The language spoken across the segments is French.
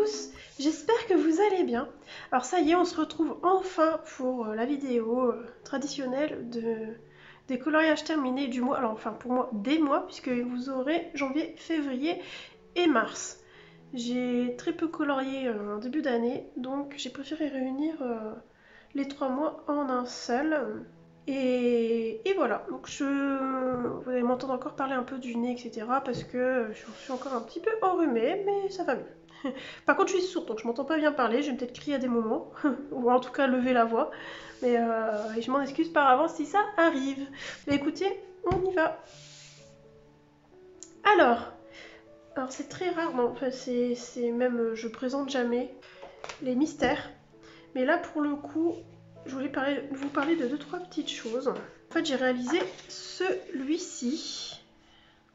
tous, j'espère que vous allez bien. Alors ça y est, on se retrouve enfin pour la vidéo traditionnelle des coloriages terminés du mois. Alors enfin pour moi des mois, puisque vous aurez janvier, février et mars. J'ai très peu colorié en début d'année, donc j'ai préféré réunir les 3 mois en un seul. Et voilà, donc vous allez m'entendre encore parler un peu du nez, etc. Parce que je suis encore un petit peu enrhumée, mais ça va mieux. Par contre, je suis sourde, donc je m'entends pas bien parler. Je vais peut-être crier à des moments, ou en tout cas lever la voix. Mais et je m'en excuse par avance si ça arrive. Mais écoutez, on y va. Alors c'est très rare, non, enfin, c'est même, je présente jamais les mystères. Mais là, pour le coup, je voulais vous parler de 2-3 petites choses. En fait, j'ai réalisé celui-ci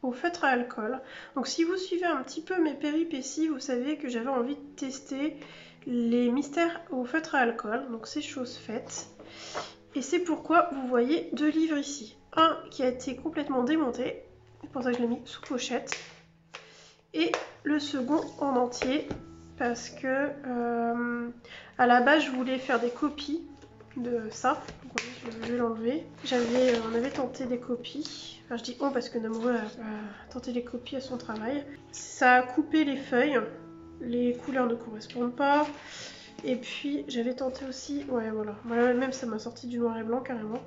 au feutre à alcool. Donc si vous suivez un petit peu mes péripéties, vous savez que j'avais envie de tester les mystères au feutre à alcool. Donc c'est chose faite. Et c'est pourquoi vous voyez 2 livres ici. Un qui a été complètement démonté, c'est pour ça que je l'ai mis sous pochette. Et le second en entier, parce que à la base je voulais faire des copies de ça. Donc, je vais l'enlever. On avait tenté des copies. Enfin, je dis on parce que Namoreux a tenté des copies à son travail. Ça a coupé les feuilles. Les couleurs ne correspondent pas. Et puis j'avais tenté aussi. Ouais, voilà. Même ça m'a sorti du noir et blanc carrément.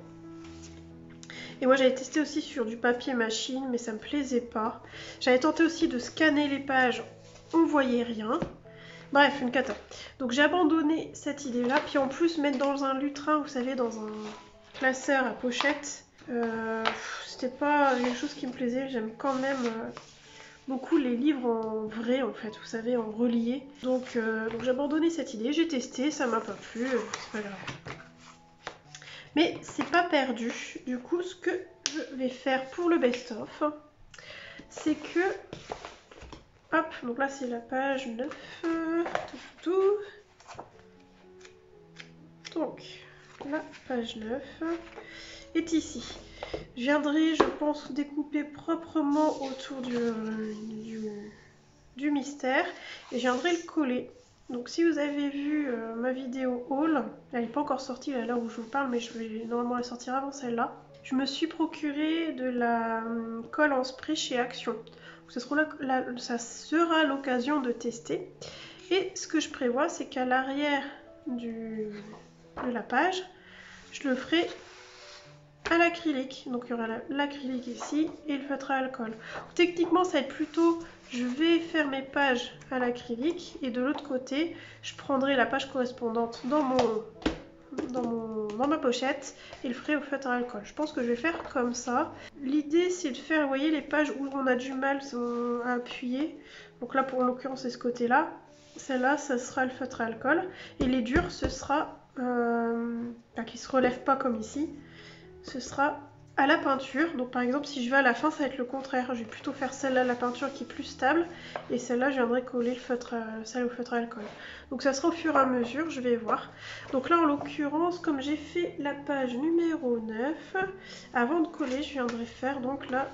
Et moi j'avais testé aussi sur du papier machine, mais ça me plaisait pas. J'avais tenté aussi de scanner les pages, on voyait rien. Bref, une cata. Donc j'ai abandonné cette idée-là. Puis en plus, mettre dans un lutrin, vous savez, dans un classeur à pochette, c'était pas quelque chose qui me plaisait. J'aime quand même beaucoup les livres en vrai, en fait, vous savez, en relié. Donc j'ai abandonné cette idée. J'ai testé, ça m'a pas plu, c'est pas grave. Mais c'est pas perdu. Du coup, ce que je vais faire pour le best-of, c'est que... Hop, donc là c'est la page 9. Donc, la page 9 est ici. Je viendrai, je pense, découper proprement autour du mystère. Et je viendrai le coller. Donc si vous avez vu ma vidéo haul, elle n'est pas encore sortie à l'heure où je vous parle, mais je vais normalement la sortir avant celle-là. Je me suis procuré de la colle en spray chez Action. Donc, ça sera l'occasion de tester. Et ce que je prévois, c'est qu'à l'arrière de la page, je le ferai à l'acrylique. Donc il y aura l'acrylique ici et le feutre à alcool. Techniquement, ça va être plutôt... Je vais faire mes pages à l'acrylique et de l'autre côté, je prendrai la page correspondante dans ma pochette et le ferai au feutre à alcool. Je pense que je vais faire comme ça. L'idée, c'est de faire, vous voyez, les pages où on a du mal à appuyer. Donc là, pour l'occurrence, c'est ce côté-là. Celle-là, ça sera le feutre à alcool. Et les durs, ce sera... qui ne se relèvent pas comme ici. Ce sera à la peinture. Donc par exemple, si je vais à la fin, ça va être le contraire. Je vais plutôt faire celle-là, la peinture qui est plus stable. Et celle-là, je viendrai coller celle au feutre à alcool. Donc ça sera au fur et à mesure, je vais voir. Donc là, en l'occurrence, comme j'ai fait la page numéro 9, avant de coller, je viendrai faire donc là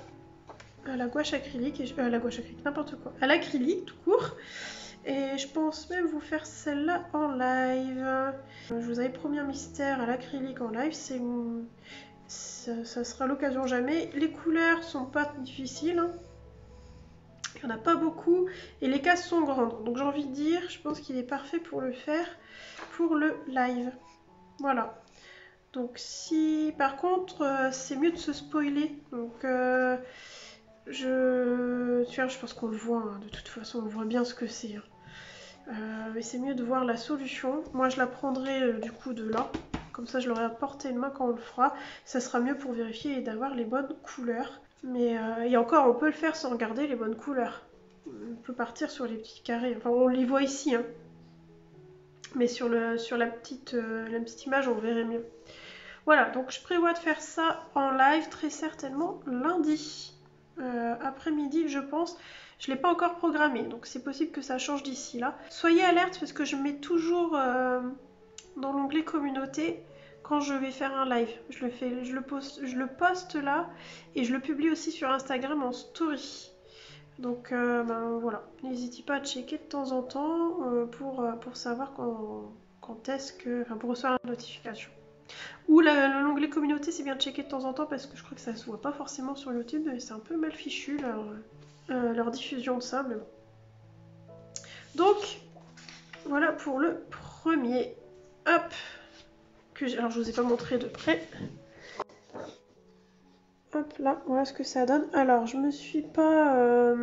à la gouache acrylique, à la gouache acrylique, n'importe quoi, à l'acrylique tout court. Et je pense même vous faire celle-là en live. Je vous avais promis un mystère à l'acrylique en live, ça sera l'occasion jamais. Les couleurs sont pas difficiles, hein. Il n'y en a pas beaucoup et les cases sont grandes. Donc j'ai envie de dire, je pense qu'il est parfait pour le faire pour le live. Voilà. Donc si par contre c'est mieux de se spoiler. Donc je pense qu'on le voit, hein. De toute façon on voit bien ce que c'est, hein. Mais c'est mieux de voir la solution. Moi je la prendrai du coup de là. Comme ça je l'aurai à portée de main quand on le fera. Ça sera mieux pour vérifier et d'avoir les bonnes couleurs. Mais et encore on peut le faire sans regarder les bonnes couleurs. On peut partir sur les petits carrés. Enfin on les voit ici, hein. Mais sur la petite image on verrait mieux. Voilà, donc je prévois de faire ça en live très certainement lundi après-midi, je pense. Je ne l'ai pas encore programmé, donc c'est possible que ça change d'ici là. Soyez alerte parce que je mets toujours dans l'onglet communauté quand je vais faire un live. Je le poste là et je le publie aussi sur Instagram en story. Donc ben, voilà, n'hésitez pas à checker de temps en temps pour savoir quand est-ce que... Enfin, pour recevoir la notification. Ou l'onglet communauté, c'est bien de checker de temps en temps parce que je crois que ça se voit pas forcément sur YouTube et c'est un peu mal fichu leur diffusion de ça, mais bon. Donc, voilà pour le premier. Hop, alors je vous ai pas montré de près. Hop là, voilà ce que ça donne. Alors je me suis pas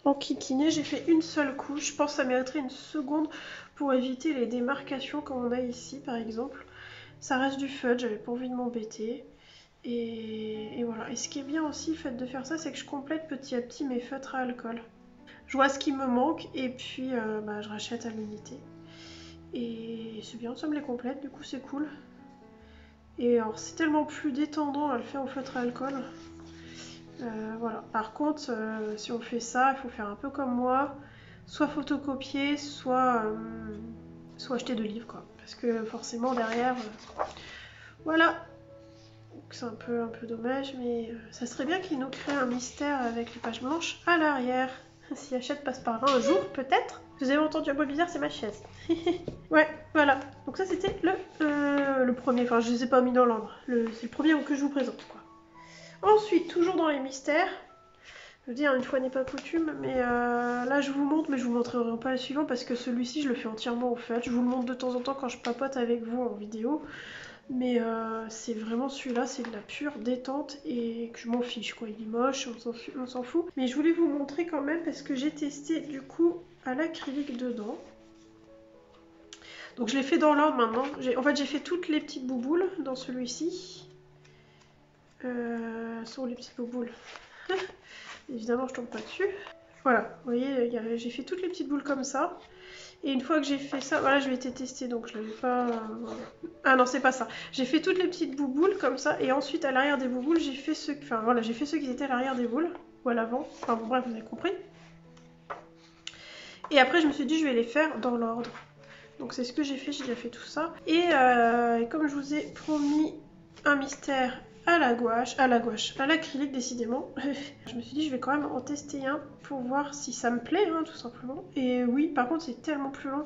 enquiquinée, j'ai fait une seule couche. Je pense que ça mériterait une seconde pour éviter les démarcations comme on a ici par exemple. Ça reste du fudge, j'avais pas envie de m'embêter. Et voilà. Et ce qui est bien aussi, le fait de faire ça, c'est que je complète petit à petit mes feutres à alcool. Je vois ce qui me manque et puis bah, je rachète à l'unité. Et c'est bien, ça me les complète, du coup c'est cool. Et alors c'est tellement plus détendant à le faire au feutre à alcool. Voilà. Par contre, si on fait ça, il faut faire un peu comme moi. Soit photocopier, soit acheter de livres, quoi. Parce que forcément derrière... voilà. C'est un peu dommage, mais ça serait bien qu'ils nous créent un mystère avec les pages blanches à l'arrière. Si Hachette passe par là un jour, peut-être. Vous avez entendu un bruit bizarre, c'est ma chaise. Ouais, voilà. Donc ça, c'était le premier. Enfin, je les ai pas mis dans l'ordre. C'est le premier que je vous présente, quoi. Ensuite, toujours dans les mystères. Je veux dire, une fois n'est pas coutume, mais là, je vous montre, mais je vous montrerai pas le suivant parce que celui-ci, je le fais entièrement au fait. Je vous le montre de temps en temps quand je papote avec vous en vidéo. Mais c'est vraiment celui-là, c'est de la pure détente et que je m'en fiche, quoi. Il est moche, on s'en fout. Mais je voulais vous montrer quand même parce que j'ai testé du coup à l'acrylique dedans. Donc je l'ai fait dans l'ordre maintenant. En fait j'ai fait toutes les petites bouboules dans celui-ci. Sont les petites bouboules. Évidemment je tombe pas dessus. Voilà, vous voyez, j'ai fait toutes les petites boules comme ça. Et une fois que j'ai fait ça, voilà, je l'ai été tester, donc je l'avais pas... Ah non, c'est pas ça. J'ai fait toutes les petites bouboules comme ça, et ensuite à l'arrière des bouboules, j'ai fait ceux... Enfin voilà, j'ai fait ceux qui étaient à l'arrière des boules, ou à l'avant. Enfin bon, bref, vous avez compris. Et après, je me suis dit, je vais les faire dans l'ordre. Donc c'est ce que j'ai fait, j'ai déjà fait tout ça. Et comme je vous ai promis un mystère à la gouache, à l'acrylique décidément, je me suis dit je vais quand même en tester un pour voir si ça me plaît, hein, tout simplement. Et oui, par contre c'est tellement plus long.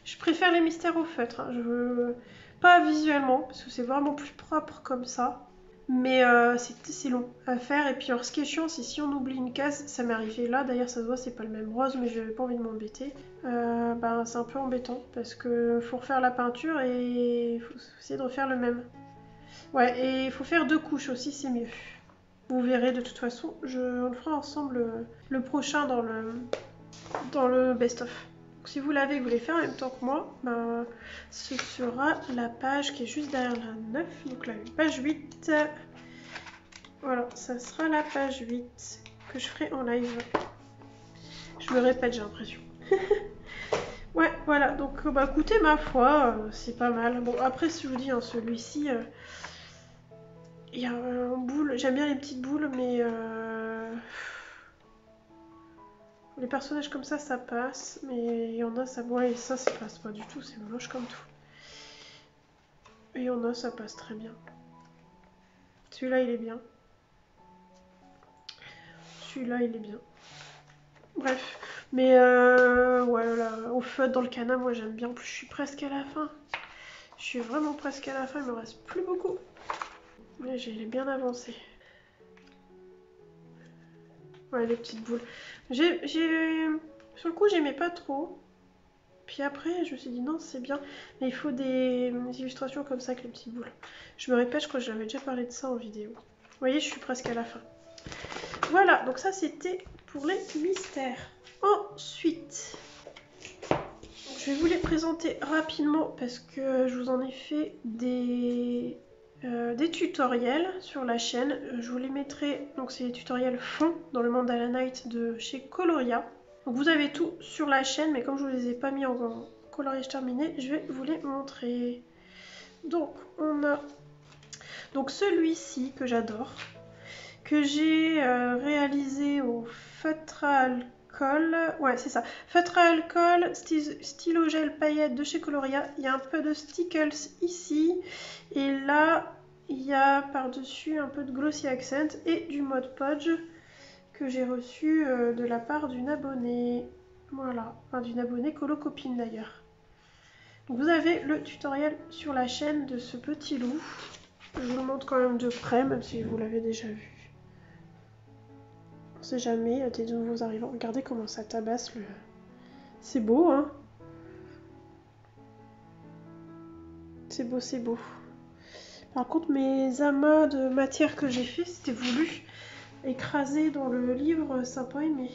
Je préfère les mystères au feutre, hein. Je veux pas visuellement, parce que c'est vraiment plus propre comme ça. Mais c'est long à faire. Et puis alors ce qui est chiant, c'est si on oublie une case, ça m'est arrivé là, d'ailleurs ça se voit, c'est pas le même rose, mais j'avais pas envie de m'embêter. Ben, c'est un peu embêtant, parce que faut refaire la peinture et il faut essayer de refaire le même. Ouais, et il faut faire 2 couches aussi, c'est mieux. Vous verrez de toute façon, on le fera ensemble le prochain dans le best-of. Si vous l'avez, vous voulez faire en même temps que moi, ben, ce sera la page qui est juste derrière la 9, donc la page 8. Voilà, ça sera la page 8 que je ferai en live. Je me répète, j'ai l'impression. Ouais, voilà, donc bah écoutez, ma foi, c'est pas mal. Bon, après, si je vous dis, hein, celui-ci, il y a un boule, j'aime bien les petites boules, mais les personnages comme ça passe, mais il y en a, ça... Ouais, et ça passe pas du tout, c'est moche comme tout. Et il y en a, ça passe très bien. Celui-là, il est bien. Celui-là, il est bien. Bref, mais ouais, là, au feu dans le canard, moi j'aime bien. En plus, je suis presque à la fin. Je suis vraiment presque à la fin, il me reste plus beaucoup. Mais j'ai bien avancé. Ouais, les petites boules. Sur le coup, j'aimais pas trop. Puis après, je me suis dit non, c'est bien. Mais il faut des illustrations comme ça avec les petites boules. Je me répète, je crois que j'avais déjà parlé de ça en vidéo. Vous voyez, je suis presque à la fin. Voilà, donc ça c'était pour les mystères. Ensuite, je vais vous les présenter rapidement parce que je vous en ai fait des tutoriels sur la chaîne. Je vous les mettrai, donc c'est les tutoriels fond dans le Mandala Night de chez Coloria. Donc vous avez tout sur la chaîne, mais comme je ne vous les ai pas mis en coloriage terminé, je vais vous les montrer. Donc on a donc celui-ci que j'adore, que j'ai réalisé au feutre à alcool. Ouais, c'est ça. Feutre à alcool, stylo gel paillettes de chez Coloria. Il y a un peu de stickles ici. Et là, il y a par-dessus un peu de glossy accent et du Mod Podge que j'ai reçu de la part d'une abonnée. Voilà, enfin d'une abonnée colo-copine d'ailleurs. Donc vous avez le tutoriel sur la chaîne de ce petit loup. Je vous le montre quand même de près, même si vous l'avez déjà vu. On sait jamais, à des nouveaux arrivants. Regardez comment ça tabasse le... C'est beau, hein? C'est beau, c'est beau. Par contre, mes amas de matière que j'ai fait, c'était voulu écraser dans le livre, ça n'a pas aimé.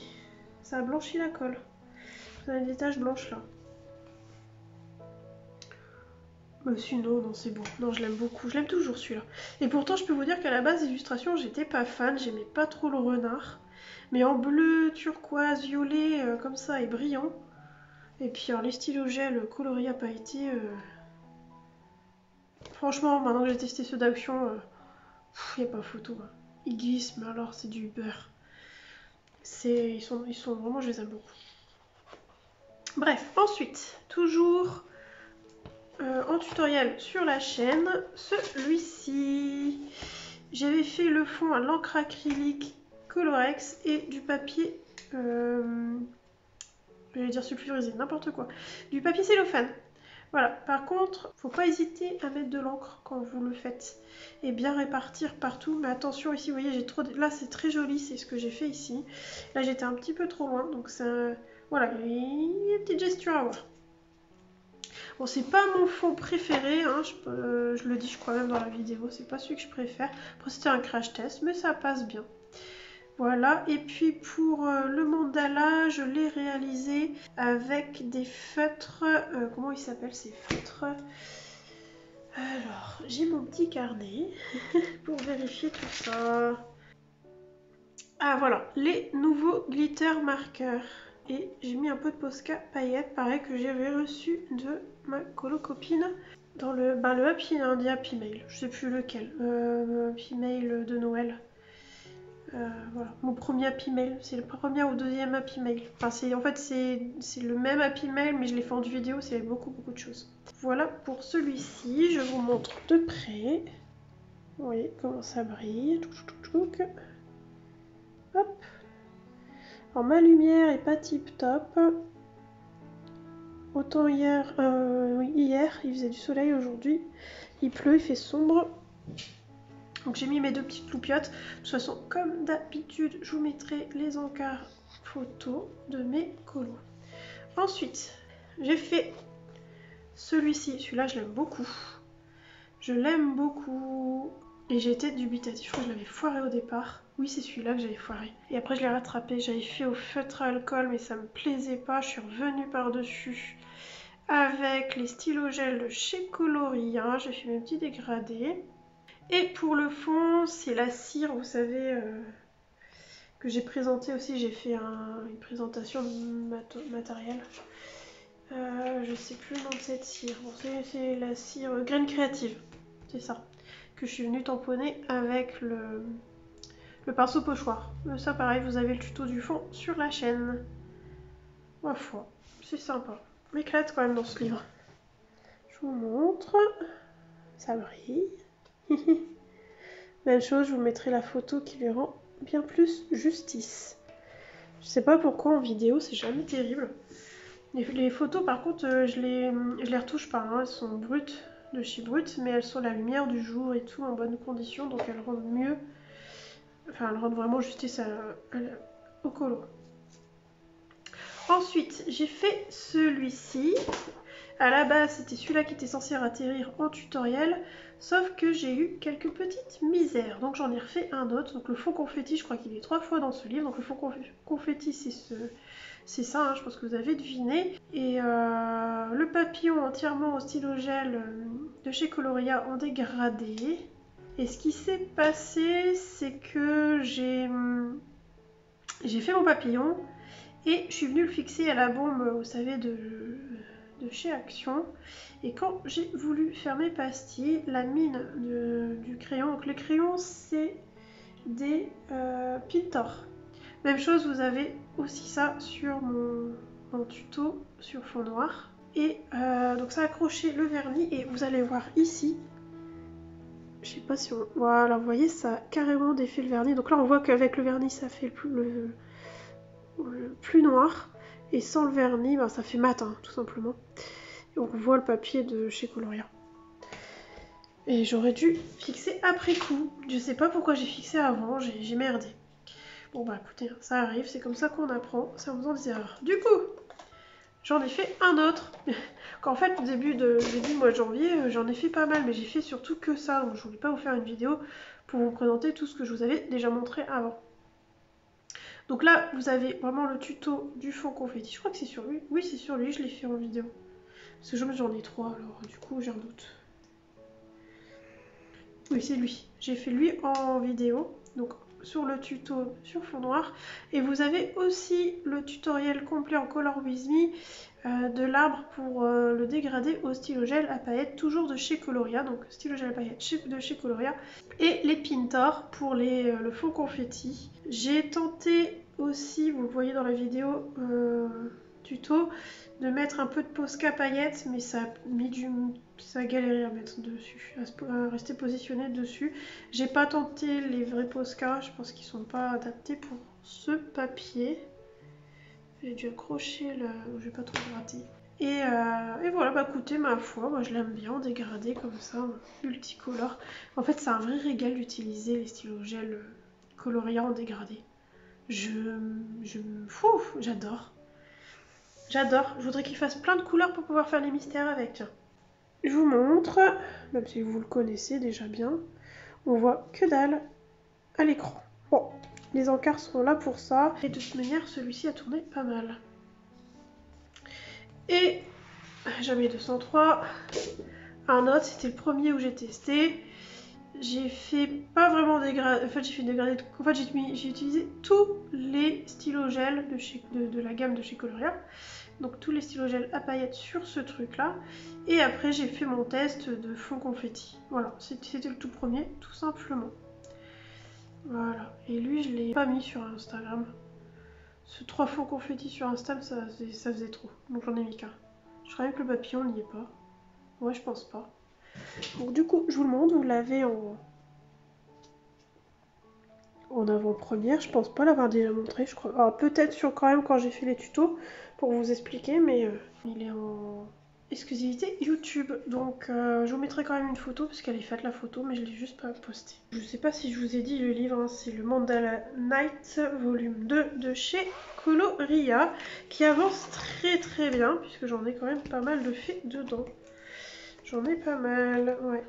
Ça a blanchi la colle. Vous avez des taches blanches là. Mais sinon, non, c'est beau. Non, je l'aime beaucoup. Je l'aime toujours celui-là. Et pourtant, je peux vous dire qu'à la base, l'illustration, j'étais pas fan. J'aimais pas trop le renard. Mais en bleu, turquoise, violet, comme ça, et brillant. Et puis, alors, les stylos gel coloris pailletés. Franchement, maintenant que j'ai testé ceux d'action, y a pas photo. Hein. Ils glissent, mais alors, c'est du beurre. Ils sont vraiment, je les aime beaucoup. Bref, ensuite, toujours en tutoriel sur la chaîne, celui-ci. J'avais fait le fond à l'encre acrylique Colorex et du papier, j'allais dire sulfurisé, n'importe quoi, du papier cellophane. Voilà, par contre, faut pas hésiter à mettre de l'encre quand vous le faites et bien répartir partout. Mais attention ici, vous voyez, j'ai trop... Là, c'est très joli, c'est ce que j'ai fait ici. Là, j'étais un petit peu trop loin, donc ça... Voilà, il y a une petite gesture à avoir. Bon, c'est pas mon fond préféré, hein, je le dis, je crois même dans la vidéo, c'est pas celui que je préfère. Après, c'était un crash test, mais ça passe bien. Voilà, et puis pour le mandala, je l'ai réalisé avec des feutres. Comment ils s'appellent ces feutres? Alors, j'ai mon petit carnet pour vérifier tout ça. Ah voilà, les nouveaux glitter marqueurs. Et j'ai mis un peu de Posca paillettes, pareil que j'avais reçu de ma colo-copine dans le Happy Mail. Je sais plus lequel, Happy Mail de Noël. Voilà, mon premier Happy Mail, c'est le premier ou deuxième Happy Mail. Enfin, en fait, c'est le même Happy Mail, mais je l'ai fait en vidéo, c'est beaucoup de choses. Voilà pour celui-ci, je vous montre de près. Vous voyez comment ça brille. Hop. Alors, ma lumière est pas tip top. Autant hier, oui, hier, il faisait du soleil, aujourd'hui, il pleut, il fait sombre. Donc j'ai mis mes deux petites loupiottes. De toute façon, comme d'habitude, je vous mettrai les encarts photos de mes colos. Ensuite, j'ai fait celui-ci. Celui-là, je l'aime beaucoup. Je l'aime beaucoup. Et j'ai été dubitative. Je crois que je l'avais foiré au départ. Oui, c'est celui-là que j'avais foiré. Et après, je l'ai rattrapé. J'avais fait au feutre à alcool, mais ça me plaisait pas. Je suis revenue par-dessus avec les stylos gel de chez Coloria. J'ai fait mes petits dégradés. Et pour le fond, c'est la cire, vous savez, que j'ai présenté aussi. J'ai fait une présentation de matériel. Je sais plus le nom de cette cire. Bon, c'est la cire Graine Créative. C'est ça. Que je suis venue tamponner avec le pinceau pochoir. Ça, pareil, vous avez le tuto du fond sur la chaîne. Ma foi, c'est sympa. M'éclate quand même dans ce livre. Je vous montre. Ça brille. Même chose, je vous mettrai la photo qui lui rend bien plus justice. Je sais pas pourquoi en vidéo, c'est jamais terrible. Les photos, par contre, je les retouche pas. Hein. Elles sont brutes, de chez Brut, mais elles sont à la lumière du jour et tout, en bonne condition. Donc elles rendent mieux. Enfin, elles rendent vraiment justice au colo. Ensuite, j'ai fait celui-ci. À la base, c'était celui-là qui était censé atterrir en tutoriel, sauf que j'ai eu quelques petites misères. Donc j'en ai refait un autre. Donc le fond confetti, je crois qu'il est 3 fois dans ce livre. Donc le fond confetti, c'est ça, hein, je pense que vous avez deviné. Et le papillon entièrement au stylo gel de chez Coloria en dégradé. Et ce qui s'est passé, c'est que j'ai fait mon papillon et je suis venue le fixer à la bombe, vous savez, de chez Action. Et quand j'ai voulu faire mes pastilles, la mine du crayon, donc les crayons c'est des Pintor. Même chose, vous avez aussi ça sur mon tuto sur fond noir. Et donc ça a accroché le vernis et vous allez voir ici, Je sais pas si on... Voilà, vous voyez, ça a carrément défait le vernis. Donc là, on voit qu'avec le vernis, ça fait le plus noir. Et sans le vernis, ben, ça fait mat, hein, tout simplement. Et on voit le papier de chez Coloria. Et j'aurais dû fixer après coup. Je sais pas pourquoi j'ai fixé avant, j'ai merdé. Bon bah écoutez, ça arrive, c'est comme ça qu'on apprend, c'est en faisant des erreurs. Du coup, j'en ai fait un autre. Qu'en fait, au début du mois de janvier, j'en ai fait pas mal, mais j'ai fait surtout que ça. Donc je voulais pas vous faire une vidéo pour vous présenter tout ce que je vous avais déjà montré avant. Donc là, vous avez vraiment le tuto du fond confetti. Je crois que c'est sur lui. Oui, c'est sur lui, je l'ai fait en vidéo. Parce que j'en ai 3, alors du coup, j'ai un doute. Oui, c'est lui. J'ai fait lui en vidéo, donc sur le tuto sur fond noir. Et vous avez aussi le tutoriel complet en Color With Me de l'arbre pour le dégrader au stylo gel à paillettes, toujours de chez Coloria. Donc stylo gel à paillettes de chez Coloria. Et les Pintor pour le fond confetti. J'ai tenté aussi, vous le voyez dans la vidéo tuto, de mettre un peu de Posca paillettes, mais ça a galéré à mettre dessus, à rester positionné dessus. J'ai pas tenté les vrais Posca, je pense qu'ils sont pas adaptés pour ce papier. J'ai dû accrocher le... je vais pas trop gratter. Et voilà, bah écoutez, ma foi, moi je l'aime bien en dégradé comme ça, multicolore. En fait, c'est un vrai régal d'utiliser les stylos gel Coloria en dégradé. J'adore. J'adore. Je voudrais qu'il fasse plein de couleurs pour pouvoir faire les mystères avec. Tiens. Je vous montre, même si vous le connaissez déjà bien, on voit que dalle à l'écran. Bon, les encarts seront là pour ça. Et de toute manière, celui-ci a tourné pas mal. Et jamais 203. Un autre, c'était le premier où j'ai testé. J'ai fait pas vraiment dégradé. En fait, j'ai fait dégradé. En fait, j'ai utilisé tous les stylos gel de la gamme de chez Coloria. Donc tous les stylos gel à paillettes sur ce truc là. Et après j'ai fait mon test de fond confetti. Voilà, c'était le tout premier, tout simplement. Voilà, et lui je l'ai pas mis sur Instagram. Ce 3 fonds confetti sur Instagram ça faisait trop, donc j'en ai mis qu'un. Je crois même que le papillon n'y est pas. Ouais, je pense pas. Donc du coup je vous le montre, vous l'avez en avant-première, je pense pas l'avoir déjà montré, je crois. Alors peut-être quand même quand j'ai fait les tutos pour vous expliquer, mais il est en exclusivité YouTube. Donc je vous mettrai quand même une photo parce qu'elle est faite la photo, mais je l'ai juste pas postée. Je sais pas si je vous ai dit le livre, hein, c'est le Mandala Night volume 2 de chez Coloria qui avance très très bien puisque j'en ai quand même pas mal de faits dedans. J'en ai pas mal, ouais.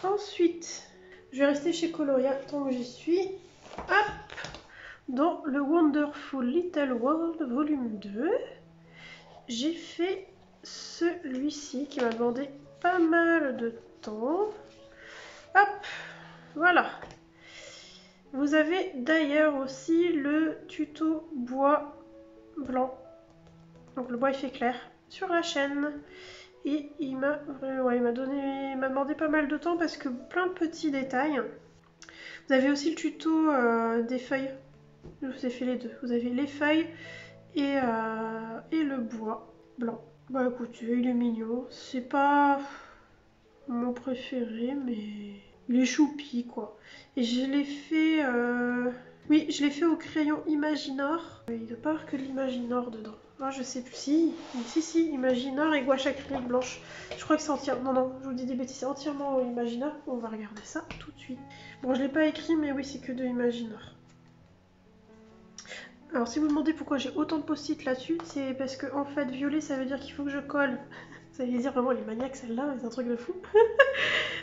Ensuite, je vais rester chez Coloria tant que j'y suis. Hop, dans le Wonderful Little World volume 2, j'ai fait celui-ci qui m'a demandé pas mal de temps. Hop, voilà. Vous avez d'ailleurs aussi le tuto bois blanc, donc le bois effet clair, sur la chaîne. Et il m'a demandé pas mal de temps parce que plein de petits détails. Vous avez aussi le tuto des feuilles. Je vous ai fait les deux. Vous avez les feuilles et le bois blanc. Bah écoutez, il est mignon. C'est pas mon préféré, mais il est choupi quoi. Et je l'ai fait... Oui, je l'ai fait au crayon Imaginor. Il ne doit pas avoir que de l'Imaginor dedans. Ah, je sais plus. Si, Imaginor et gouache acrylique blanche. Je crois que c'est entièrement... Non, je vous dis des bêtises. C'est entièrement Imaginor. On va regarder ça tout de suite. Bon, je l'ai pas écrit, mais oui, c'est que de Imaginor. Alors, si vous me demandez pourquoi j'ai autant de post-it là-dessus, c'est parce que, en fait, violet, ça veut dire qu'il faut que je colle. Ça veut dire vraiment les maniaques, celle-là, c'est un truc de fou.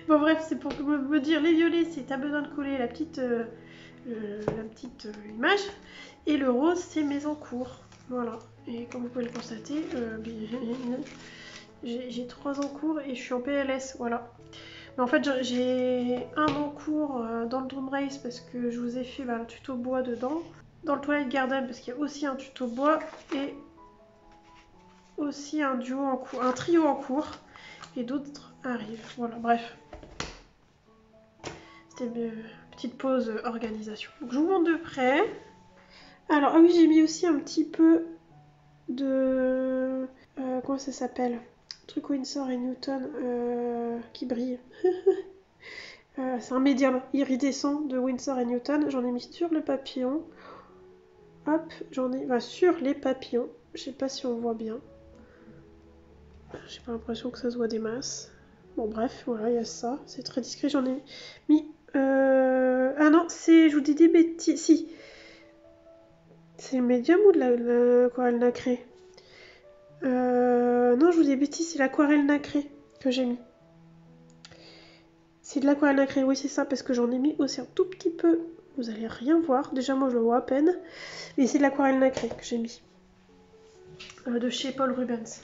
Bon, bref, c'est pour me dire les violets, c'est t'as besoin de coller la petite image. Et le rose, c'est mes encours. Voilà. Et comme vous pouvez le constater, j'ai 3 encours et je suis en PLS. Voilà. Mais en fait, j'ai un encours dans le Drum Race parce que je vous ai fait un tuto bois dedans. Dans le Twilight Garden parce qu'il y a aussi un tuto bois et aussi un trio en cours. Et d'autres arrivent. Voilà, bref. C'était une petite pause organisation. Donc je vous montre de près. Alors, ah oui, j'ai mis aussi un petit peu de... comment ça s'appelle ? Truc Winsor et Newton qui brille. C'est un médium iridescent de Winsor & Newton. J'en ai mis sur le papillon. Hop, j'en ai sur les papillons. Je sais pas si on voit bien. J'ai pas l'impression que ça se voit des masses. Bon bref, voilà, il y a ça. C'est très discret. J'en ai mis... Ah non, c'est... Je vous dis des bêtises. Si. C'est le médium ou de l'aquarelle nacrée? Non, je vous dis des bêtises. C'est l'aquarelle nacrée que j'ai mis. C'est de l'aquarelle nacrée, oui c'est ça, parce que j'en ai mis aussi un tout petit peu. Vous allez rien voir. Déjà moi je le vois à peine. Mais c'est de l'aquarelle nacrée que j'ai mis. De chez Paul Rubens.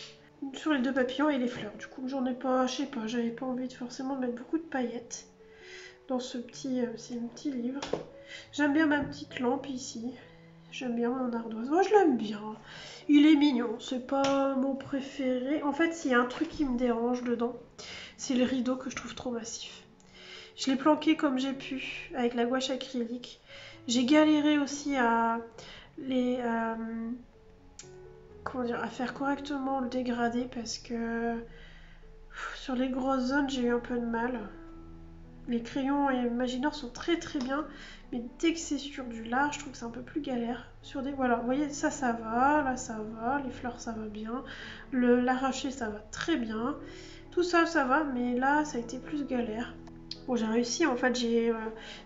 Sur les deux papillons et les fleurs. Du coup j'en ai pas, je sais pas, j'avais pas envie de forcément mettre beaucoup de paillettes dans ce petit, c'est un petit livre. J'aime bien ma petite lampe ici. J'aime bien mon ardoise. Moi je l'aime bien. Il est mignon, c'est pas mon préféré. En fait s'il y a un truc qui me dérange dedans, c'est le rideau que je trouve trop massif. Je l'ai planqué comme j'ai pu avec la gouache acrylique. J'ai galéré aussi à comment dire, à faire correctement le dégradé parce que sur les grosses zones j'ai eu un peu de mal. Les crayons et Imagineur sont très très bien, mais dès que c'est sur du large, je trouve que c'est un peu plus galère. Sur des, voilà, vous voyez, ça va, là ça va, les fleurs ça va bien, l'arraché ça va très bien, tout ça ça va, mais là ça a été plus galère. Bon, j'ai réussi, en fait j'ai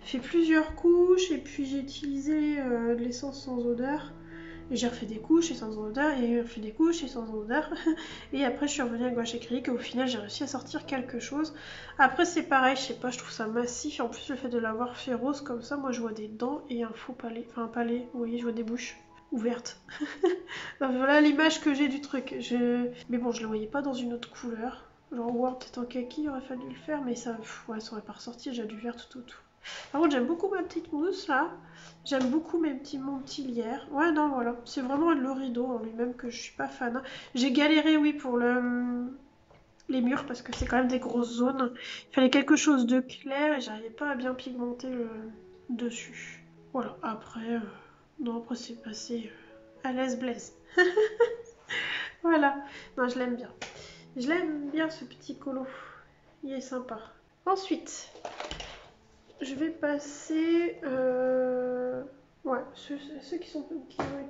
fait plusieurs couches et puis j'ai utilisé de l'essence sans odeur. Et j'ai refait des couches et sans odeur, et refait des couches et sans odeur. Et après je suis revenue à gouache acrylique et au final j'ai réussi à sortir quelque chose. Après c'est pareil, je sais pas, je trouve ça massif. Et en plus le fait de l'avoir fait rose comme ça, moi je vois des dents et un faux palais. Enfin un palais, vous voyez, je vois des bouches ouvertes. Voilà l'image que j'ai du truc. Mais bon, je le voyais pas dans une autre couleur. Genre, ouais, peut-être en kaki, il aurait fallu le faire, mais ça, ouais, ça aurait pas ressorti, j'ai du vert tout autour. Par contre, j'aime beaucoup ma petite mousse là. J'aime beaucoup mon petit lierre. Ouais, non, voilà. C'est vraiment le rideau en lui-même que je suis pas fan. J'ai galéré, oui, pour les murs parce que c'est quand même des grosses zones. Il fallait quelque chose de clair et j'arrivais pas à bien pigmenter le dessus. Voilà, après, non, après c'est passé à l'aise blaise. Voilà. Non, je l'aime bien. Je l'aime bien ce petit colo. Il est sympa. Ensuite, je vais passer... Ouais, ceux qui ont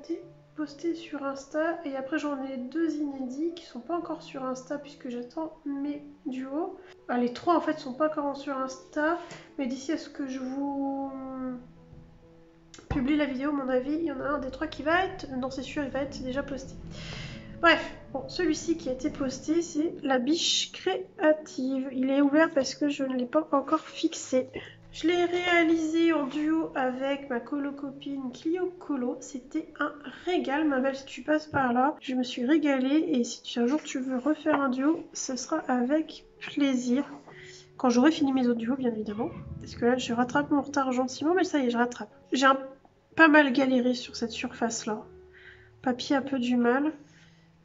été postés sur Insta. Et après, j'en ai deux inédits qui sont pas encore sur Insta puisque j'attends mes duos. Ah, les trois, en fait, sont pas encore sur Insta. Mais d'ici à ce que je vous publie la vidéo, à mon avis, il y en a un des trois qui va être... Non, c'est sûr, il va être déjà posté. Bref, bon, celui-ci qui a été posté, c'est la biche créative. Il est ouvert parce que je ne l'ai pas encore fixé. Je l'ai réalisé en duo avec ma colo-copine Clio Colo. C'était un régal, ma belle, si tu passes par là. Je me suis régalée et si un jour tu veux refaire un duo, ce sera avec plaisir. Quand j'aurai fini mes autres duos, bien évidemment. Parce que là, je rattrape mon retard gentiment, mais ça y est, je rattrape. J'ai pas mal galéré sur cette surface-là. Papier a peu du mal.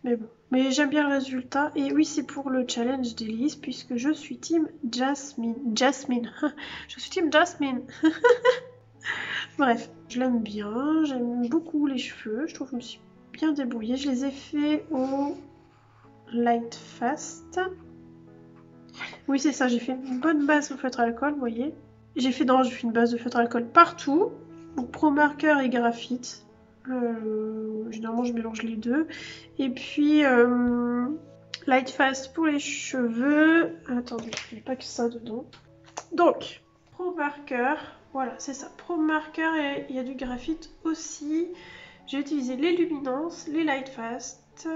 Mais bon, mais j'aime bien le résultat. Et oui, c'est pour le challenge d'Elise, puisque je suis team Jasmine. Jasmine. Je suis team Jasmine. Bref, je l'aime bien. J'aime beaucoup les cheveux. Je trouve que je me suis bien débrouillée. Je les ai fait au Light Fast. Oui, c'est ça. J'ai fait une bonne base au feutre alcool, vous voyez. J'ai fait une base de feutre alcool partout. Donc, pro marqueur et graphite. Généralement je mélange les deux. Et puis Light Fast pour les cheveux. Attendez, il n'y a pas que ça dedans. Donc, Pro Marker, voilà, c'est ça. Pro Marker et il y a du graphite aussi. J'ai utilisé les luminances, les Light Fast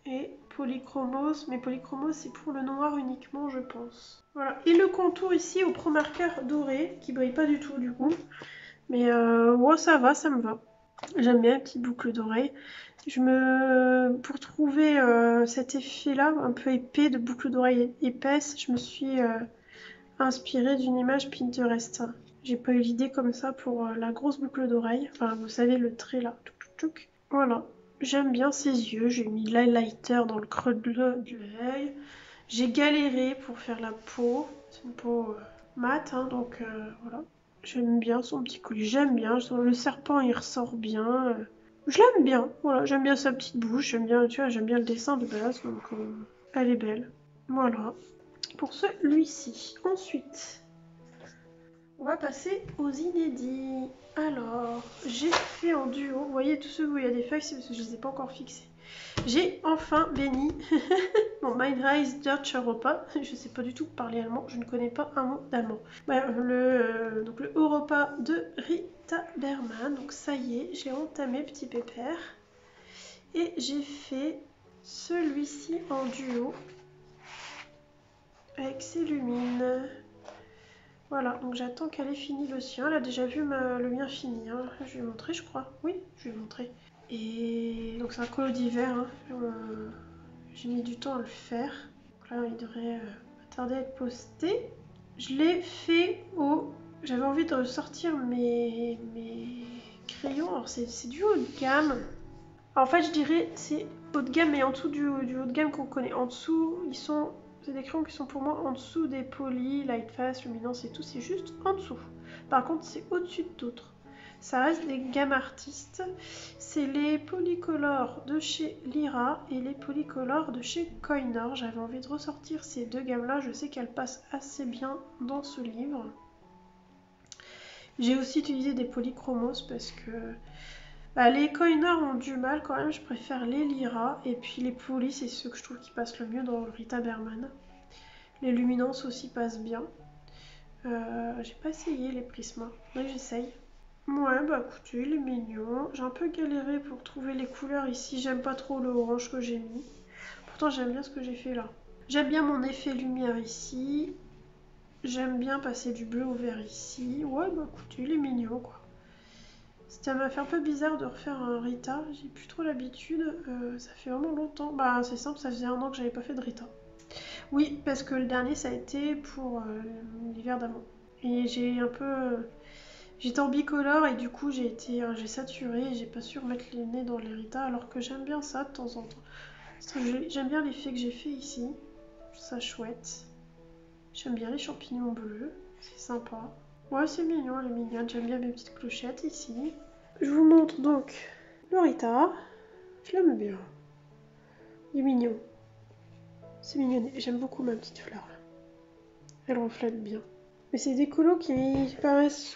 et Polychromos. Mais Polychromos c'est pour le noir uniquement, je pense. Voilà. Et le contour ici au Pro Marker doré, qui brille pas du tout du coup. Mais ouais, ça va, ça me va. J'aime bien les petites boucles d'oreilles. Pour trouver cet effet-là, un peu épais, de boucles d'oreilles épaisses, je me suis inspirée d'une image Pinterest. J'ai pas eu l'idée comme ça pour la grosse boucle d'oreille. Enfin, vous savez, le trait là. Voilà. J'aime bien ses yeux. J'ai mis l'highlighter dans le creux de l'œil. J'ai galéré pour faire la peau. C'est une peau mate, hein, donc voilà. J'aime bien son petit collier, j'aime bien. Le serpent, il ressort bien. Je l'aime bien, voilà. J'aime bien sa petite bouche, j'aime bien, tu vois, j'aime bien le dessin de base, donc elle est belle. Voilà. Pour celui-ci. Ensuite, On va passer aux inédits. Alors, j'ai fait en duo. Vous voyez, tous ceux où il y a des feuilles, c'est parce que je ne les ai pas encore fixés. J'ai enfin béni mon Mein Reis Deutsche Europa. Je ne sais pas du tout parler allemand, je ne connais pas un mot d'allemand. Donc le Europa de Rita Berman. Donc ça y est, je l'ai entamé, petit pépère. Et j'ai fait celui-ci en duo avec ses lumines. Voilà, donc j'attends qu'elle ait fini le sien. Elle a déjà vu le mien fini. Hein. Je vais montrer, je crois. Oui, je vais montrer. Et donc c'est un colo d'hiver. Hein. J'ai mis du temps à le faire. Donc là, il devrait pas tarder à être posté. Je l'ai fait au... J'avais envie de sortir mes crayons. Alors c'est du haut de gamme. Alors, en fait, je dirais c'est haut de gamme, mais en dessous du haut de gamme qu'on connaît. En dessous, ils sont... C'est des crayons qui sont pour moi en dessous des Poly, Lightfast, Luminance et tout. C'est juste en dessous. Par contre, c'est au-dessus d'autres. Ça reste des gammes artistes. C'est les Polycolor de chez Lyra et les Polycolor de chez Coinor. J'avais envie de ressortir ces deux gammes-là. Je sais qu'elles passent assez bien dans ce livre. J'ai aussi utilisé des Polychromos parce que... les Coinor ont du mal quand même, je préfère les Lyra. Et puis les Poly, c'est ceux que je trouve qui passent le mieux dans le Rita Berman. Les Luminance aussi passent bien. J'ai pas essayé les Prisma, mais j'essaye. Ouais, bah écoutez, il est mignon. J'ai un peu galéré pour trouver les couleurs ici. J'aime pas trop le orange que j'ai mis. Pourtant, j'aime bien ce que j'ai fait là. J'aime bien mon effet lumière ici. J'aime bien passer du bleu au vert ici. Ouais, bah écoutez, il est mignon quoi. Ça m'a fait un peu bizarre de refaire un Rita, j'ai plus trop l'habitude, ça fait vraiment longtemps. Bah c'est simple, ça faisait 1 an que j'avais pas fait de Rita. Oui, parce que le dernier ça a été pour l'hiver d'avant. Et j'ai un peu... J'étais en bicolore et du coup j'ai saturé et j'ai pas su remettre les nez dans les Rita alors que j'aime bien ça de temps en temps. J'aime bien l'effet que j'ai fait ici, je trouve ça chouette. J'aime bien les champignons bleus, c'est sympa. Ouais, c'est mignon, elle est mignonne. J'aime bien mes petites clochettes ici. Je vous montre donc le Rita. Je l'aime bien. Il est mignon. C'est mignon. J'aime beaucoup ma petite fleur là. Elle reflète bien. Mais c'est des colos qui paraissent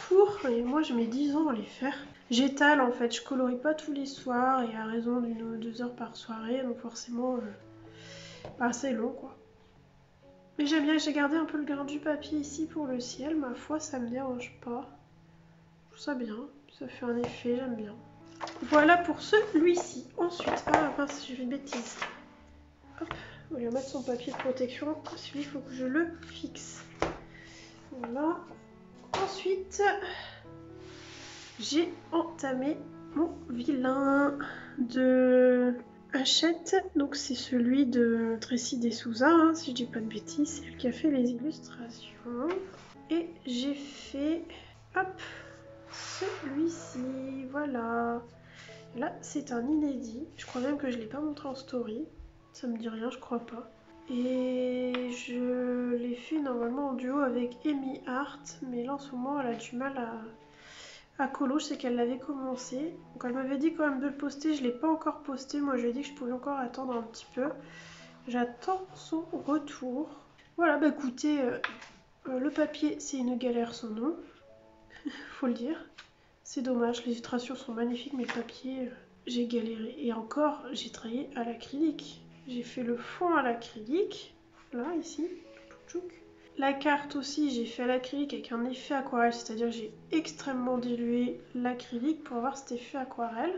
courts et moi je mets 10 ans à les faire. J'étale en fait. Je colorie pas tous les soirs et à raison d'1 ou 2 heures par soirée. Donc forcément, c'est long quoi. Mais j'aime bien, j'ai gardé un peu le grain du papier ici pour le ciel, ma foi ça me dérange pas. Je trouve ça bien, ça fait un effet, j'aime bien. Voilà pour celui-ci. Ensuite, ah mince, j'ai fait une bêtise. Hop, on va lui remettre son papier de protection. Celui-là, il faut que je le fixe. Voilà. Ensuite, j'ai entamé mon vilain de Hachette. Donc c'est celui de Tracy D'Souza, hein, si je dis pas de bêtises. C'est elle qui a fait les illustrations. Et j'ai fait, hop, celui-ci, voilà. Et là, c'est un inédit. Je crois même que je ne l'ai pas montré en story. Ça me dit rien, je crois pas. Et je l'ai fait normalement en duo avec Amy Hart. Mais là, en ce moment, elle a du mal à colo. Je sais qu'elle l'avait commencé. Donc elle m'avait dit quand même de le poster. Je ne l'ai pas encore posté. Moi, je lui ai dit que je pouvais encore attendre un petit peu. J'attends son retour. Voilà, bah écoutez, le papier, c'est une galère sans nom. Faut le dire. C'est dommage, les illustrations sont magnifiques, mais le papier, j'ai galéré. Et encore, j'ai travaillé à l'acrylique. J'ai fait le fond à l'acrylique, là, ici, la carte aussi, j'ai fait à l'acrylique avec un effet aquarelle, c'est-à-dire que j'ai extrêmement dilué l'acrylique pour avoir cet effet aquarelle.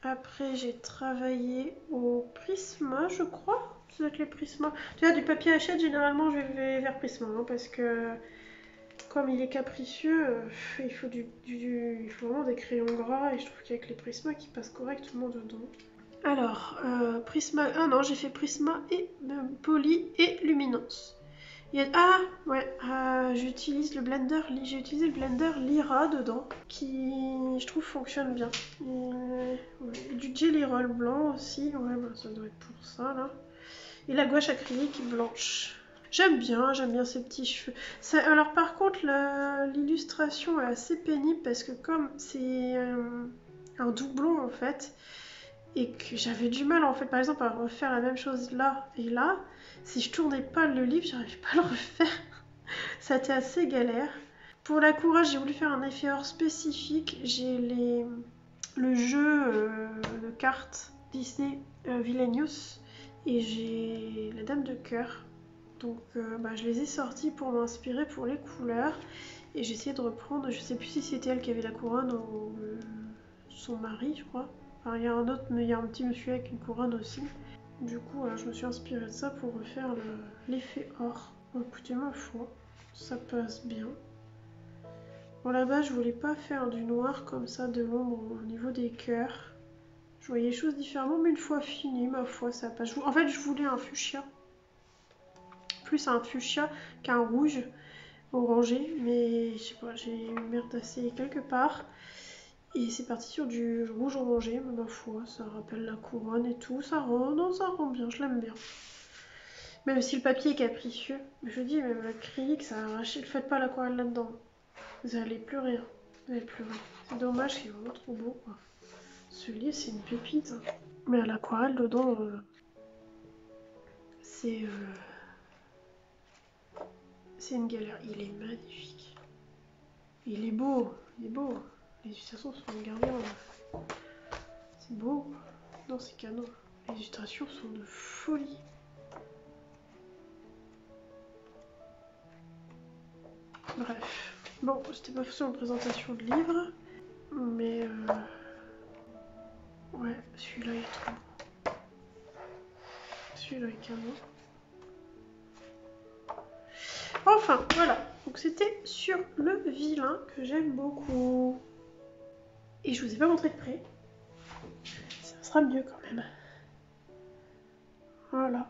Après, j'ai travaillé au Prisma, je crois. Ça doit être les Prisma. Tu vois, du papier Hachette, généralement, je vais vers Prisma, hein, parce que... Comme il est capricieux, il faut vraiment des crayons gras et je trouve qu'avec les Prisma qui passent correctement dedans. Alors, Prisma... Ah non, j'ai fait Prisma et Poly et Luminance. J'ai utilisé le blender Lyra dedans qui, je trouve, fonctionne bien. Et du Jelly Roll blanc aussi, ça doit être pour ça là. Et la gouache acrylique blanche. J'aime bien ces petits cheveux. Alors par contre, l'illustration est assez pénible parce que comme c'est un doublon en fait, et que j'avais du mal en fait par exemple à refaire la même chose là et là, si je tournais pas le livre, j'arrivais pas à le refaire. Ça a été assez galère. Pour la couronne, j'ai voulu faire un effet or spécifique. J'ai le jeu de cartes Disney Villainous et j'ai la dame de cœur. Donc je les ai sortis pour m'inspirer pour les couleurs. Et j'ai essayé de reprendre, je sais plus si c'était elle qui avait la couronne ou son mari, je crois. Enfin, il y a un autre, mais il y a un petit monsieur avec une couronne aussi. Du coup, voilà, je me suis inspirée de ça pour refaire l'effet or. Écoutez, ma foi, ça passe bien. Bon, là-bas, je voulais pas faire du noir comme ça, de l'ombre au niveau des cœurs. Je voyais les choses différemment, mais une fois fini, ma foi, ça passe. En fait, je voulais un fuchsia. Plus un fuchsia qu'un rouge orangé, mais je sais pas, j'ai merdassé quelque part. Et c'est parti sur du rouge orangé, mais ma foi, ça rappelle la couronne et tout. Ça rend, non, ça rend bien, je l'aime bien. Même si le papier est capricieux. Mais je dis, même l'acrylique, ça a arraché. Ne faites pas l'aquarelle là-dedans. Vous allez pleurer. Vous allez pleurer. C'est dommage, c'est vraiment trop beau, quoi. Ce livre, c'est une pépite. Hein. Mais à l'aquarelle, dedans, c'est une galère. Il est magnifique. Il est beau. Il est beau. Les illustrations sont gardées. C'est beau. Non, c'est canon. Les illustrations sont de folie. Bref. Bon, c'était pas sur une présentation de livre. Mais ouais, celui-là il est trop beau. Celui-là est canon. Enfin, voilà. Donc c'était sur le vilain que j'aime beaucoup. Et je vous ai pas montré de près. Ça sera mieux quand même. Voilà.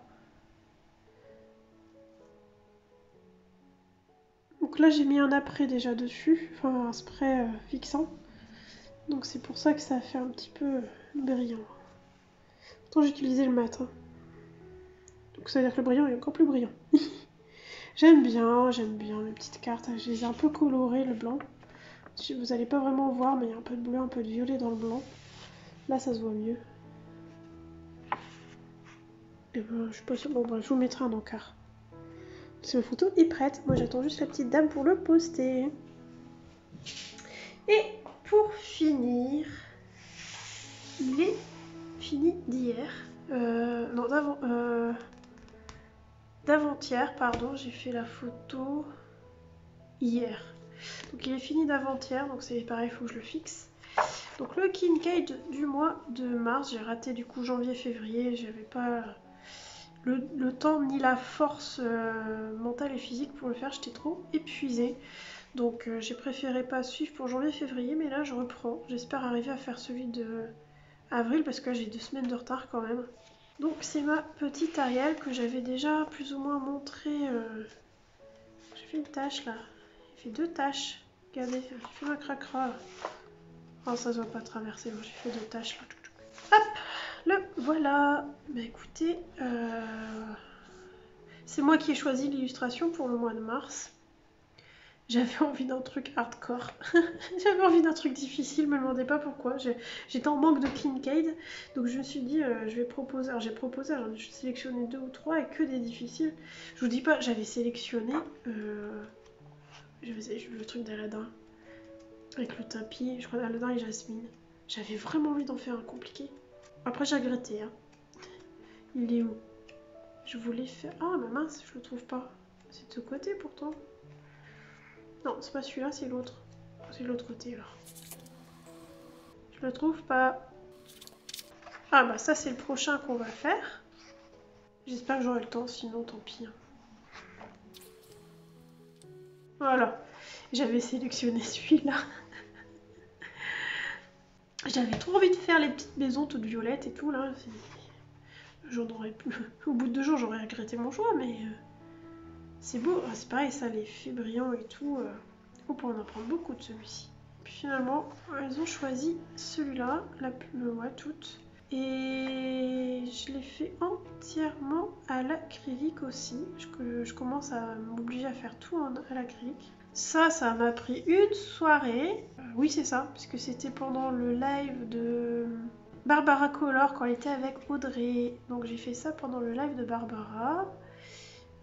Donc là j'ai mis un après déjà dessus. Enfin un spray fixant. Donc c'est pour ça que ça a fait un petit peu brillant. Pourtant j'ai utilisé le mat. Hein. Donc ça veut dire que le brillant est encore plus brillant. J'aime bien mes petites cartes. Je les ai un peu colorées, le blanc. Vous n'allez pas vraiment voir, mais il y a un peu de bleu, un peu de violet dans le blanc. Là, ça se voit mieux. Et ben, je suis pas sûre. Bon, je vous mettrai un encart. Parce que la photo est prête. Moi, j'attends juste la petite dame pour le poster. Et pour finir, il est fini d'hier. Non, d'avant-hier, pardon. J'ai fait la photo hier. Donc, il est fini d'avant-hier. Donc, c'est pareil, il faut que je le fixe. Donc le Kincaid du mois de mars, j'ai raté du coup janvier-février, j'avais pas le temps ni la force mentale et physique pour le faire, j'étais trop épuisée. Donc j'ai préféré pas suivre pour janvier-février, mais là je reprends. J'espère arriver à faire celui de avril parce que là j'ai 2 semaines de retard quand même. Donc c'est ma petite Ariel que j'avais déjà plus ou moins montré. J'ai fait une tache là, j'ai fait 2 taches. Regardez, j'ai fait ma cracra là. Oh, ça se voit pas traverser, moi j'ai fait 2 taches là. Hop, le voilà. Bah écoutez, c'est moi qui ai choisi l'illustration pour le mois de mars. J'avais envie d'un truc hardcore. J'avais envie d'un truc difficile, me demandez pas pourquoi. J'étais en manque de Kincaid, donc je me suis dit, je vais proposer. Alors j'ai proposé, j'en ai sélectionné 2 ou 3 et que des difficiles. Je vous dis pas, j'avais sélectionné le truc d'Aladin. Avec le tapis, je crois Aladin et Jasmine. J'avais vraiment envie d'en faire un compliqué. Après j'ai regretté. Hein. Il est où? Je voulais faire... Ah mais mince, je le trouve pas. C'est de ce côté pourtant. Non, c'est pas celui-là, c'est l'autre. C'est de l'autre côté là. Je le trouve pas. Ah bah ça c'est le prochain qu'on va faire. J'espère que j'aurai le temps, sinon tant pis. Voilà. J'avais sélectionné celui-là. J'avais trop envie de faire les petites maisons toutes violettes et tout là. J'en aurais plus. Au bout de 2 jours, j'aurais regretté mon choix, mais c'est beau. C'est pareil, ça, l'effet brillant et tout. On pourrait en apprendre beaucoup de celui-ci. Puis finalement, elles ont choisi celui-là, ouais, toutes. Et je l'ai fait entièrement à l'acrylique aussi. Je commence à m'obliger à faire tout à l'acrylique. Ça m'a pris une soirée. Oui, c'est ça, parce que c'était pendant le live de Barbara Color quand elle était avec Audrey. Donc j'ai fait ça pendant le live de Barbara.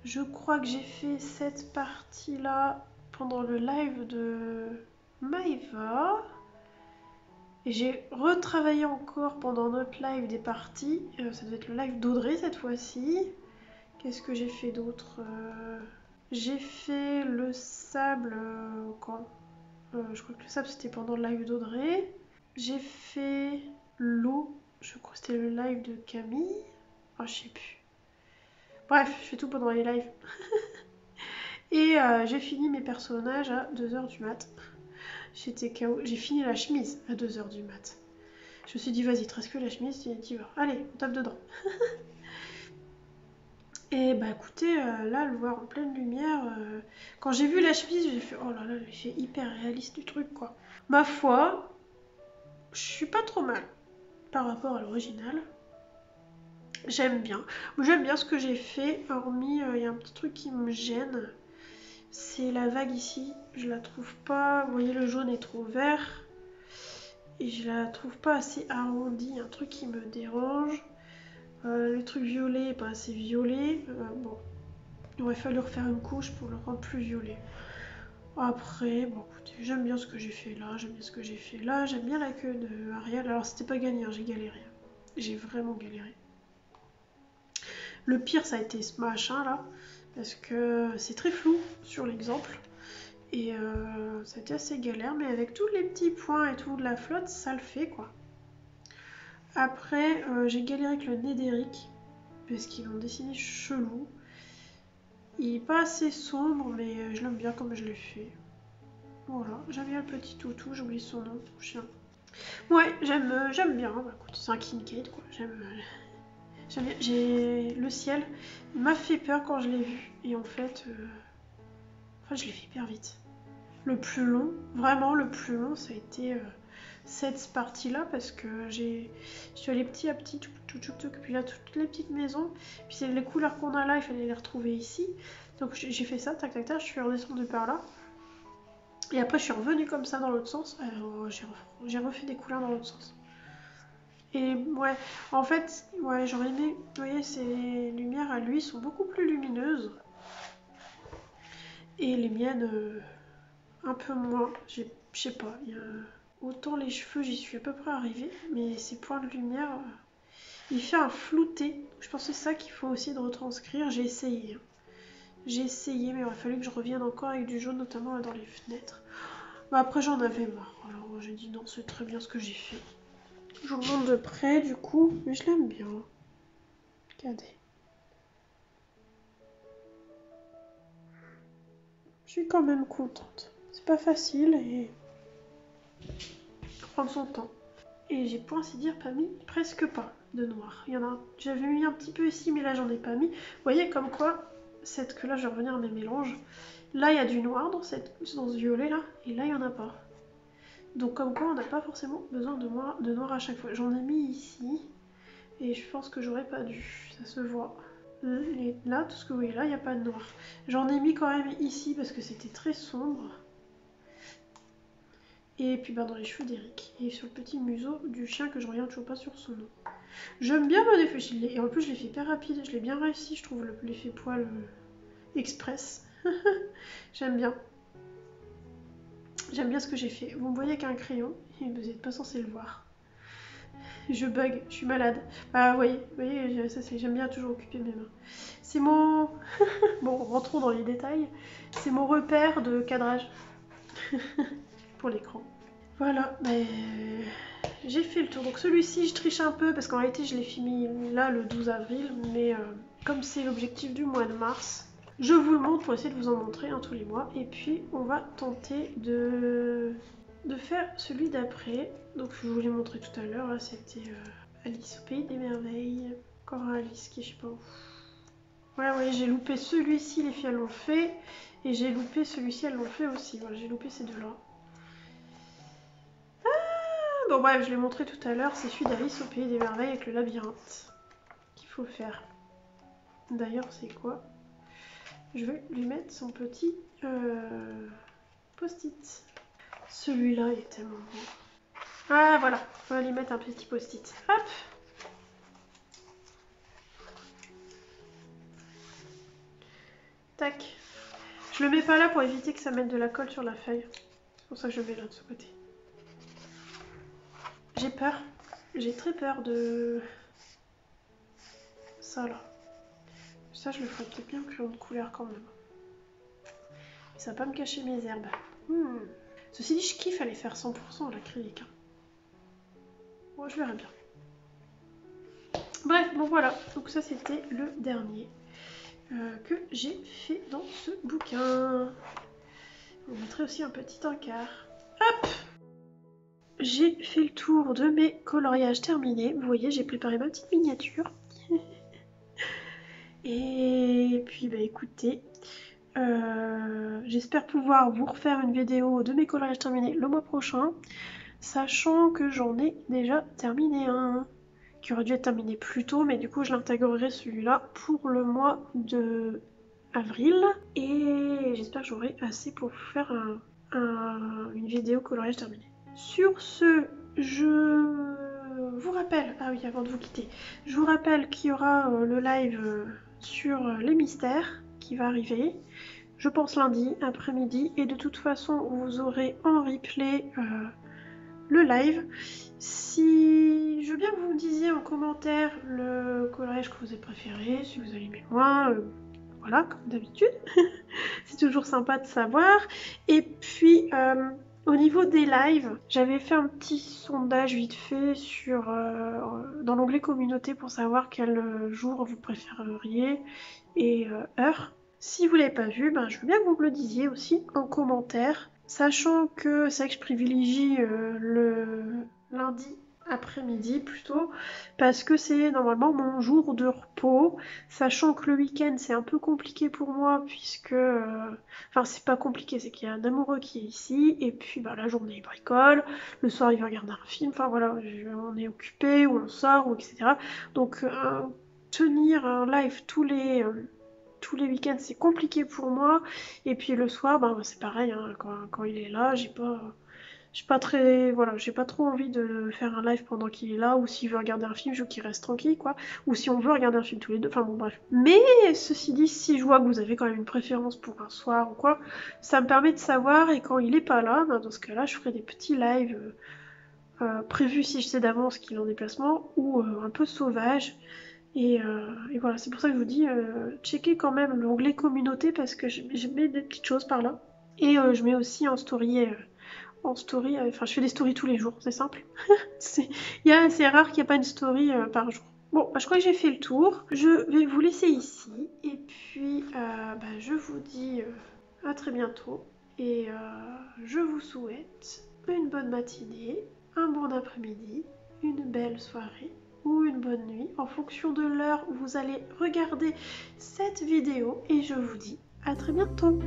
Je crois que j'ai fait cette partie-là pendant le live de Maeva. Et j'ai retravaillé encore pendant notre live des parties. Ça doit être le live d'Audrey cette fois-ci. Qu'est-ce que j'ai fait d'autre? J'ai fait le sable quand? Je crois que le sable c'était pendant le live d'Audrey. J'ai fait l'eau. Je crois que c'était le live de Camille. Ah, je sais plus. Bref, je fais tout pendant les lives. Et j'ai fini mes personnages à 2h du mat. J'étais KO. J'ai fini la chemise à 2h du mat. Je me suis dit, vas-y, te reste que la chemise, tu vas. Allez, on tape dedans. Et bah écoutez, là, le voir en pleine lumière, quand j'ai vu la chemise, j'ai fait, oh là là, l'effet hyper réaliste du truc, quoi. Ma foi, je suis pas trop mal par rapport à l'original. J'aime bien. J'aime bien ce que j'ai fait, hormis, il y a un petit truc qui me gêne. C'est la vague ici, je la trouve pas, vous voyez le jaune est trop vert. Et je la trouve pas assez arrondie, un truc qui me dérange. Le truc violet est pas assez violet. Bon, il aurait fallu refaire une couche pour le rendre plus violet. Après, bon écoutez, j'aime bien ce que j'ai fait là, j'aime bien ce que j'ai fait là, j'aime bien la queue de Ariel. Alors c'était pas gagné, hein, j'ai galéré. J'ai vraiment galéré. Le pire ça a été ce machin là, parce que c'est très flou sur l'exemple. Et ça a été assez galère, mais avec tous les petits points et tout de la flotte, ça le fait quoi. Après, j'ai galéré avec le nez d'Eric, parce qu'ils l'ont dessiné chelou. Il est pas assez sombre, mais je l'aime bien comme je l'ai fait. Voilà, j'aime bien le petit toutou, j'ai oublié son nom, son chien. Ouais, j'aime bien, bah, écoute, c'est un Kincaid quoi, j'aime bien. J'ai le ciel, il m'a fait peur quand je l'ai vu, et en fait, je l'ai fait hyper vite. Le plus long, vraiment le plus long, ça a été cette partie-là parce que je suis allée petit à petit, puis là toutes les petites maisons, puis c'est les couleurs qu'on a là, il fallait les retrouver ici. Donc j'ai fait ça, tac tac tac, je suis redescendue par là. Et après je suis revenue comme ça dans l'autre sens, j'ai refait des couleurs dans l'autre sens. Et ouais, en fait, ouais, j'aurais aimé, vous voyez, ces lumières à lui sont beaucoup plus lumineuses. Et les miennes, un peu moins, je sais pas, autant les cheveux j'y suis à peu près arrivée, mais ces points de lumière, il fait un flouté. Je pense que c'est ça qu'il faut essayer de retranscrire, j'ai essayé. J'ai essayé, mais il aurait fallu que je revienne encore avec du jaune, notamment là dans les fenêtres. Bah après j'en avais marre, alors j'ai dit non, c'est très bien ce que j'ai fait. Je vous montre de près du coup, mais je l'aime bien. Regardez. Je suis quand même contente. C'est pas facile et faut prendre son temps. Et j'ai pour ainsi dire pas mis presque pas de noir. Il y en a, j'avais mis un petit peu ici, mais là j'en ai pas mis. Vous voyez comme quoi, que là je vais revenir à mes mélanges. Là il y a du noir dans ce violet là, et là il y en a pas. Donc comme quoi on n'a pas forcément besoin de noir à chaque fois. J'en ai mis ici, et je pense que j'aurais pas dû, ça se voit. Et là, tout ce que vous voyez là, il n'y a pas de noir. J'en ai mis quand même ici parce que c'était très sombre. Et puis dans les cheveux d'Eric. Et sur le petit museau du chien que je regarde toujours pas sur son nom. J'aime bien mon effet. Et en plus, je l'ai fait hyper rapide. Je l'ai bien réussi, je trouve, l'effet poil express. J'aime bien. J'aime bien ce que j'ai fait. Vous me voyez avec un crayon et vous n'êtes pas censé le voir. Je bug, je suis malade. Bah, vous voyez ça, j'aime bien toujours occuper mes mains. C'est mon... Bon, rentrons dans les détails. C'est mon repère de cadrage pour l'écran. Voilà, j'ai fait le tour. Donc celui-ci, je triche un peu parce qu'en réalité, je l'ai fini là le 12 avril. Mais comme c'est l'objectif du mois de mars, je vous le montre pour essayer de vous en montrer tous les mois. Et puis, on va tenter de faire celui d'après. Donc je vous l'ai montré tout à l'heure. Là, c'était Alice au Pays des Merveilles. Encore un Alice qui, je sais pas où. Ouais, j'ai loupé celui-ci, les filles elles l'ont fait. Et j'ai loupé celui-ci, elles l'ont fait aussi. Voilà, j'ai loupé ces deux-là. Bon bref, je l'ai montré tout à l'heure, c'est celui d'Alice au Pays des Merveilles avec le labyrinthe qu'il faut faire. D'ailleurs, c'est quoi? Je vais lui mettre son petit post-it. Celui-là est tellement beau. Ah voilà, on va lui mettre un petit post-it. Hop! Tac. Je le mets pas là pour éviter que ça mette de la colle sur la feuille. C'est pour ça que je le mets là de ce côté. J'ai peur. J'ai très peur de ça là. Ça, je le ferai peut-être bien en crayon de couleur quand même. Et ça va pas me cacher mes herbes. Ceci dit, je kiffe aller faire 100% à l'acrylique. Bon, je verrai bien. Bref, bon voilà. Donc ça, c'était le dernier que j'ai fait dans ce bouquin. Je vous mettrai aussi un petit encart. Hop! J'ai fait le tour de mes coloriages terminés. Vous voyez, j'ai préparé ma petite miniature. Et puis, bah écoutez, j'espère pouvoir vous refaire une vidéo de mes coloriages terminés le mois prochain, sachant que j'en ai déjà terminé un, qui aurait dû être terminé plus tôt, mais du coup je l'intégrerai celui-là pour le mois de avril, et j'espère que j'aurai assez pour vous faire une vidéo coloriage terminé. Sur ce, je vous rappelle, ah oui, avant de vous quitter, je vous rappelle qu'il y aura le live sur les mystères qui va arriver, je pense lundi après-midi, et de toute façon vous aurez en replay le live. Si je veux bien que vous me disiez en commentaire le coloriage que vous avez préféré, si vous allez aimer moins, voilà, comme d'habitude. C'est toujours sympa de savoir. Et puis au niveau des lives, j'avais fait un petit sondage vite fait sur dans l'onglet communauté pour savoir quel jour vous préféreriez et heure. Si vous l'avez pas vu, ben, je veux bien que vous me le disiez aussi en commentaire, sachant que c'est vrai que je privilégie le lundi après-midi plutôt, parce que c'est normalement mon jour de repos, sachant que le week-end c'est un peu compliqué pour moi, puisque... Enfin, c'est pas compliqué, c'est qu'il y a un amoureux qui est ici, et puis bah, la journée il bricole, le soir il va regarder un film, enfin voilà, on est occupé, ou on sort, ou etc. Donc tenir un live tous les week-ends c'est compliqué pour moi, et puis le soir bah, c'est pareil, hein, quand il est là j'ai pas trop envie de faire un live pendant qu'il est là, ou s'il veut regarder un film je veux qu'il reste tranquille quoi, ou si on veut regarder un film tous les deux, enfin bon bref. Mais ceci dit, si je vois que vous avez quand même une préférence pour un soir ou quoi, ça me permet de savoir, et quand il est pas là, bah, dans ce cas là je ferai des petits lives prévus si je sais d'avance qu'il est en déplacement, ou un peu sauvage. Et voilà, c'est pour ça que je vous dis, checkez quand même l'onglet communauté, parce que je mets des petites choses par là. Et je mets aussi en story, enfin je fais des stories tous les jours, c'est simple. C'est rare qu'il n'y ait pas une story par jour. Bon, bah, je crois que j'ai fait le tour. Je vais vous laisser ici, et puis bah, je vous dis à très bientôt, et je vous souhaite une bonne matinée, un bon après-midi, une belle soirée, ou une bonne nuit, en fonction de l'heure où vous allez regarder cette vidéo, et je vous dis à très bientôt.